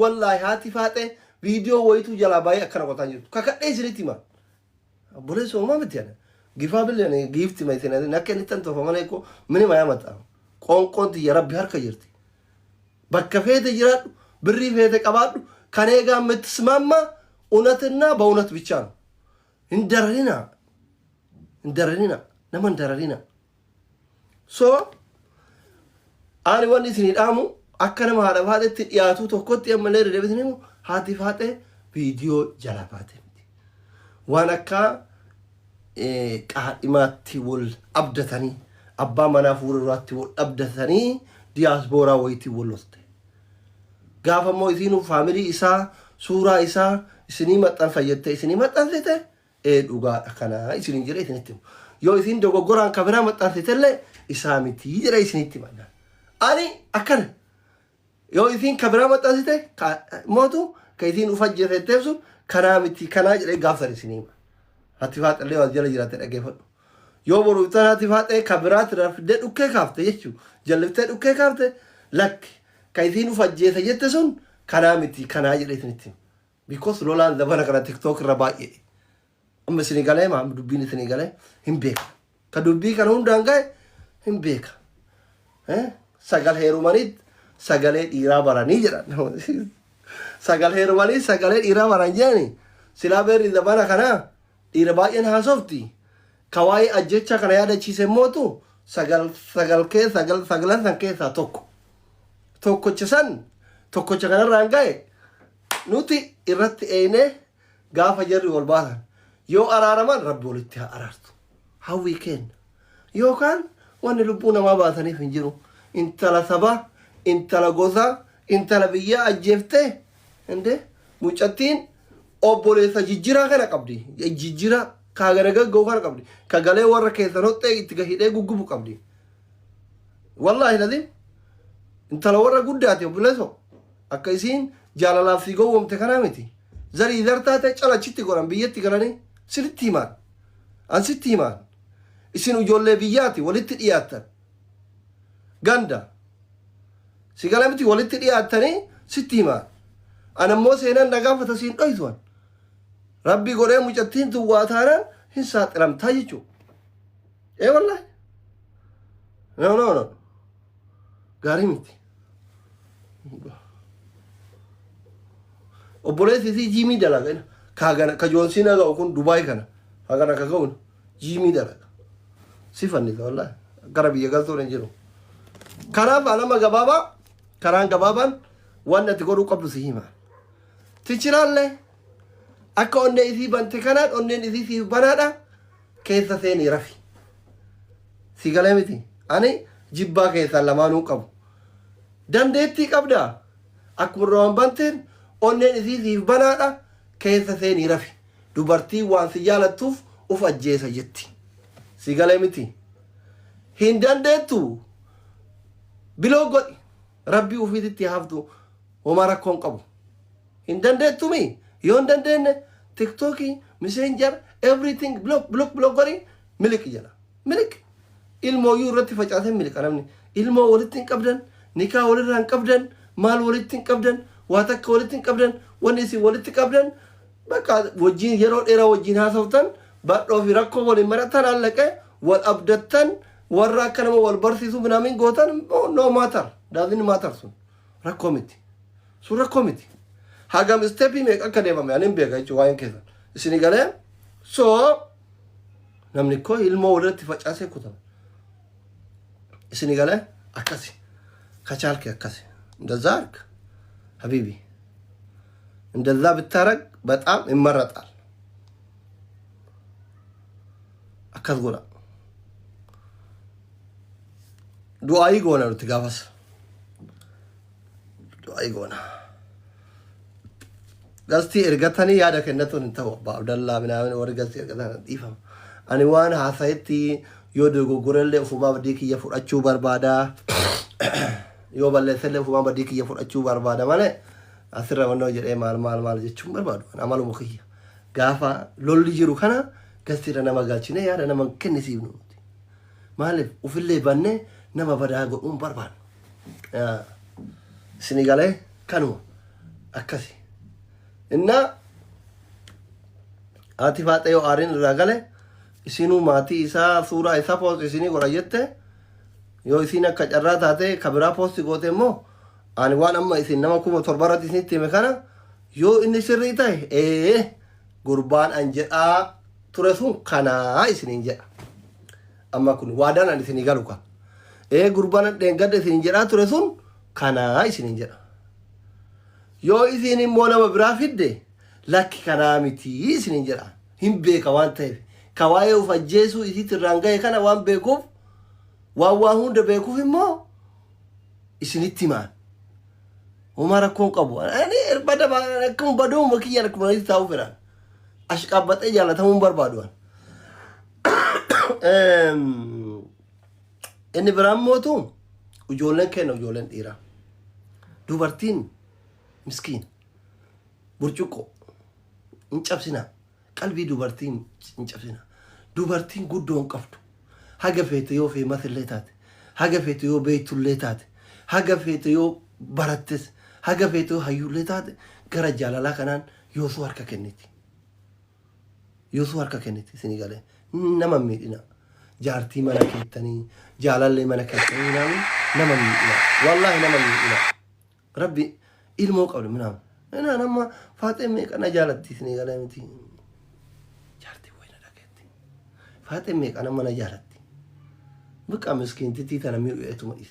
والله هاتي فاتي فيديو ويتو جلا باي أكنا قطعني كاكا إيش ريتي ما بوليس ما بتيانا جيفابل يعني جيفتي ما يتنا نكني تنتو فمانا يكو مني ما يمت كون تي يا ربي هركا جرتي بكفيت جرات بري فيت كبار كنيجا متسمما ونتنا بونت بيشان اندرنا نما اندرنا أنا واني سنين آمو أكنا ما هذا هذا تياتو تكوت يا ملير ربيتني هاتي فاتة فيديو جلاباته وانا كا قائماتي ول أبدتني أبا منافور راتي ول أبدتني دياسبورا ويتي ولست قافا مويتينو فاميلي إسا سورة إسا سنيمة أنفجت سنيمة أنفجت دوغا أكنا إسنين جريت نتيم يو إسين دوغو غوران كابرا متأنفجت اللي إسامي تيجري إسنين مانا أني أكنا يو إسين كابرا متأنفجت موتو كيسين أفجت التفسو كنامتي كناجري غافر سنيمة هاتفات اللي وجل جرات الأجفل يو بروتان هاتفات كابرات رفدت أوكي كافته يشو جلبت أوكي كافته لك كيسين أفجت التفسون كنامتي كناجري سنتيم because لولا دبنا كنا تيك توك رباعي أما سنغالي ما دبيني سنغالي هم بيك كدبي كانوا دانغاي هم بيك سجل هيرومانيد سجل إيرا براني جرا سجل هيرومانيد سجل إيرا براني جاني سلابير دبنا كنا إيرا باين هاسوفتي كواي أجتشا كنا يادا تشيسه موتو سجل كي سجلان سانكيسا توكو تشسان توكو تشكنا رانغاي nuti irratti eene gaafa jarri wal baasan yoo araaraman rabbi walitti haa araartu hawwii kenna yookaan wanni lubbuu namaa baasaniif hin jiru intala sabaa intala gosaa intala biyyaa ajjeeftee inde mucattiin obboleessa jijjiraa kana qabdi jijjiraa kaagana gaggoo kana qabdi kagalee warra keessa noxxee itti gahidhee guggubu qabdi wallaahi ladin intala warra guddaati obboleesso akka isiin jaalalaaf si gowwomte kanaa miti zarii dartaate calachitti godhan biyyatti galanii sirritti himaan an sitti himaan isin ijoollee biyyaati walitti dhiyaattan ganda si gala miti walitti dhiyaattanii sitti himaan an ammoo seenan nagaafata siin dhoytuan rabbi godhee mucattiin duwwaa taanaan hin saaxilamtaa jechuu wallahi no gaarii miti obboleessi isii jiimii dalaga kaagana ka joonsiin aga'u kun dubaay kana hagana ka ga'un jiimii dalaga si fannisa wallahi gara biyya galtuun hin jiru kanaaf alama gabaabaa karaan gabaabaan waan ati godhuu qabdu si himaa tichiraallee akka onnee isii bante kanaan onneen isii siif banaadha keessa seenii rafi si galee miti ani jibbaa keessaa lamaanuu qabu dandeettii qabdaa akkuma roon banteen onneen isii siif banaadha keessa seenii rafi dubartii waan si jaalattuuf uf ajjeesa jetti si galee miti hin dandeettu biloo godhi rabbii ufiititti haftu homaa rakkoon qabu hin dandeettu mi yoo hin dandeenye tiktookii messenger everything block godhi milik jala milik ilmoo yuu irratti facaasee milika namni ilmoo walitti hin qabdan nikaa walirraa hin qabdan maal walitti hin qabdan waa takka walitti hin qabdan wanni isin walitti qabdan bakka wajjiin yeroo dheeraa wajjiin haasoftan badhoo fi rakkoo waliin maratan allaqee wal abdattan warra akka nama wal barsiisu minaamin gootan no matter doesn't matter sun rakkoo miti sun rakkoo miti hagam stepii meeqa akka deemame anin beeka jechuun waa'een keessan isin galee namni koo ilmoo walirratti facaasee kutama isin galee akkasi kachaalke akkasi እንደዛ አርግ ሀቢቢ እንደዛ ብታረግ በጣም ይመረጣል አካዝ ጎላ ዱአይ ጎና ነው ትጋፋስ ዱአይ ጎና ጋስቲ እርገተኒ ያደ ከነቱን እንተው ባብደላ ምናምን ወርገስ እርገተና ዲፋ አኒ ዋን ሀሳይቲ ዮደጎ ጎረለ ፉማ በዲክ እየፈራችሁ በርባዳ yoo balleessallee fumaan badii kiyya fudhachuu barbaada malee asirra wannoo jedhee maal jechuun barbaadu amaluma kiyya gaafa lolli jiru kana gastiirra nama galchine yaada nama kennisiifnu nuti maaliif ufillee bannee nama badaa godhuun barbaadu isinii galee كانوا أكسي إننا آتفات أيو آرين الرجال إسينو ماتي إسا سورة إسا فوز إسيني قرأيته يو إسينا كجرات هاته كبرا فوز قوته مو أنا وانا أما إسين نما كوم تربارات إسيني تيمكانا يو إني سريته قربان أنجا ترسون كنا إسيني إنجا أما كن وادان أن إسيني قالوكا قربان دنگد إسيني إنجا ترسون كنا إسيني إنجا يو إسيني مونا مبرافد دي لك كنا متي إسيني إنجا هم بيكا وان تيف كواي وفجيسو إسي ترانغا يكنا وان بيكوف وان ده بيكوف مو إسيني تيمان وما ركون قبو أنا بدأ كم بدو مكيا لكم هاي تاوفران أشكابات إجالة ثمون بربادوان إني برام موتون وجولن كن وجولن إيرا دوبارتين مسكين برجوكو نشافسنا قلبي دوبارتين نشافسنا دوبارتين قدون قفتو حاجة فيتيو في مثل ليتات حاجة فيتيو بيت ليتات حاجة فيتيو براتس حاجة فيتيو هيو ليتات كرا جالالا كنان يوسو هركا كنيتي يوسو هركا كنيتي سنغالي نما ميدنا جارتي مانا كيتني جالالي مانا كيتني نما ميدنا والله نما ميدنا ربي إلمو قبل منام أنا نما فاطمة أنا جالتي سنغالي متي جارتي وين راكتي فاطمة أنا مانا جالتي بقى مسكين تتي ترى ميو يأتو مريس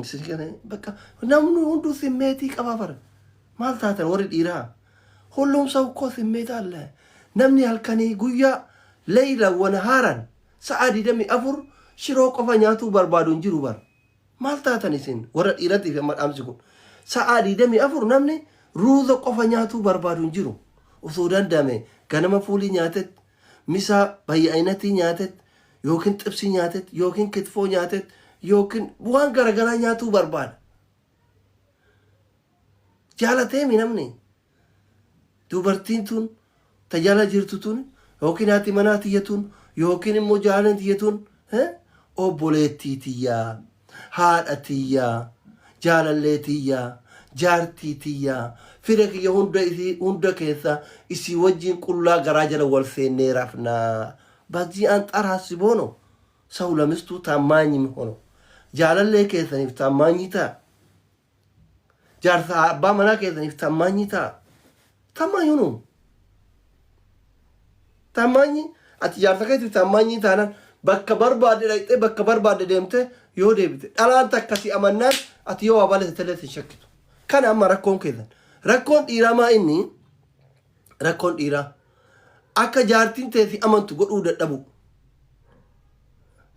سنغالي بقى نامنو هندو سميتي كبابر مال تاتن ورد إيران هلهم سوكو سميتا الله نمني هالكني قويا ليلة ونهارا سعادي دمي أفر شروق فنياتو بربادون جيرو بار مال تاتن سن ورد إيراتي في أمال أمسكون سعادي دمي أفر نمني روزو قفنياتو بربادون جيرو وصودان دامي كانما فولي نياتت مسا باي أينتي نياتت يوكن تبسي نياتت يوكن كتفو نياتت يوكن بوان غرغرا نياتو برباد جالتي من نمني دوبرتين تون تجالا جرتون يوكن هاتي مناتيتون يوكن مجالنتيتون او بوليتي تيا هاتيا جالاليتيا جارتيتيا فرق يهوندا كيسا إسي وجين كلا غراجل والسيني رافنا بازي أنت أرحسبونو سولا مستو تاماني مهونو جالالي كيسا نفتاماني تا جارتا أبا منا كيسا نفتاماني تا تامانيونو تاماني أتي جارتا كيسا تاماني تانا bakka barbaade dhayte bakka barbaade deemte yoo deebite dhalaan takkasi amannaan ati yoo abalete teleete shakkitu kana amma rakkoon keessan rakkoon dhiiraa maa inni rakkoon dhiiraa akka jaartiin ta'e si amantu godhuu dadhabu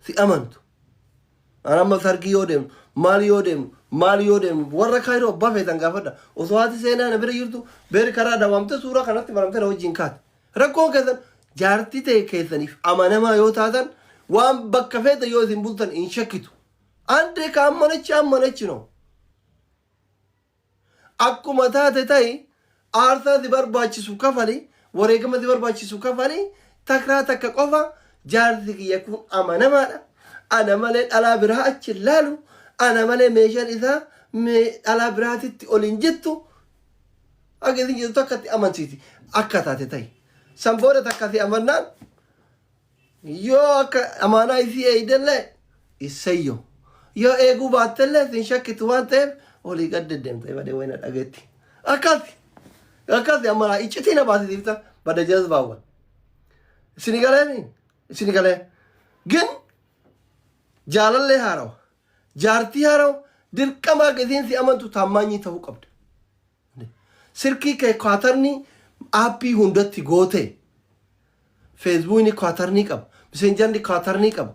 si amantu anamma sargi yoo deemu maali yoo deemu warra kaayiroo abbaa feetan gaafadha osoo haati seenaa na bira jirtu beeri karaa daawamte suuraa kanatti maramte na wajjin kaate rakkoon keessan jaartii ta'e keessaniif amanamaa yoo taatan waan bakka feeta yoo isin bultan in shakkitu ande ka ammanachi no akkuma taate ta'e aarsaa si barbaachisu kafali wareegama si barbaachisu kafali takraa takka qofa jaarsi kiyya kun amanamaadha ana malee dhalaa biraa achi laalu ana malee meeshaan isaa dhalaa biraatitti ol hin jettu akka isin jettu akkatti amansiiti akka taate ta'e sanbooda takkasi amannaan yoo akka amaanaa isii eeydellee isayyo yoo eeguu baattellee sin shakkitu waan ta'eef olii gad deddeemte badee wayna dhageetti akkasi amanaa iccitii na baasisiifta bada jazbaawwan isini galee ግን jaalallee haarawa jaartii haarawa dirqamaa gasiin si amantu taammaanyii ta'uu qabda sirkii kee kwaatarni aappii hundatti goote feesbuukni kwaatarnii qaba messengerni kwaatarnii qaba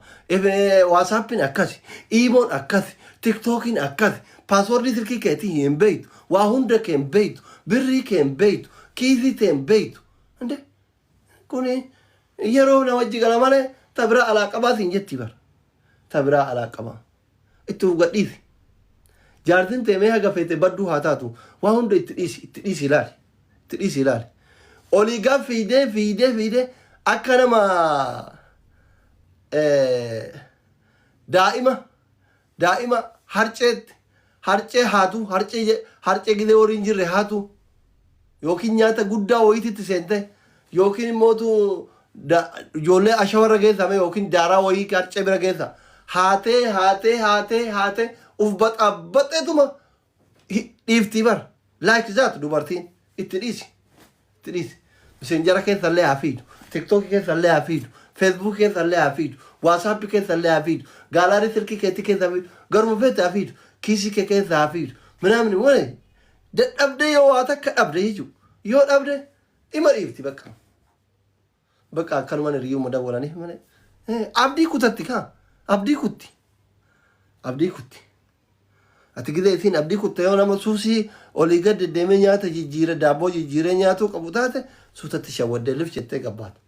waasaappiin akkasi iimoon akkasi tiktookiin akkasi paaswoordii sirkii keetii hin beeytu waa hunda kee hin beeytu birrii kee hin beeytu kiisii kee hin beeytu ande kuni yeroo na wajji gala malee tabira alaaqabaa siin jetti bara tabira alaaqabaa itti gadhiisi jaartiin teemee haga feete badduu haa taatu waa hunda itti dhiisi ilaali olii gaa fiidee akka nama daa'ima harceetti harcee haatu harcee gidee horiin jirre haatu yookiin nyaata guddaa wayititti seente yookiin immootu ijoollee ashawarra geessame yookiin daaraa wayii harcee bira geessa haatee uf baxaabbaxeetuma dhiiftii bara laayik zaatu dubartiin itti dhiisi messenjera keessallee haa fiidu tiktookii keessallee haa fiidu feesbuukii keessallee haa fiidu waatsaappii keessallee haa fiidu gaalaarii silkii keetti keessa fiidu garuma feete haa fiidu kiisii kee keessa haa fiidu ምናምን ወለ dadhabdee yoo waa takka dhabde jechuudha yoo dhabde ima dhiifti bakka akkanuma hiriyyuma dawwalanii malee abdii kutatti abdii kutti ati gidee isiin abdii kutte yoo nama suusii olii gad deemee nyaata jijjiire daabboo jijjiiree nyaatuu qabu taate suutatti shawwaddee lif jettee gabbaata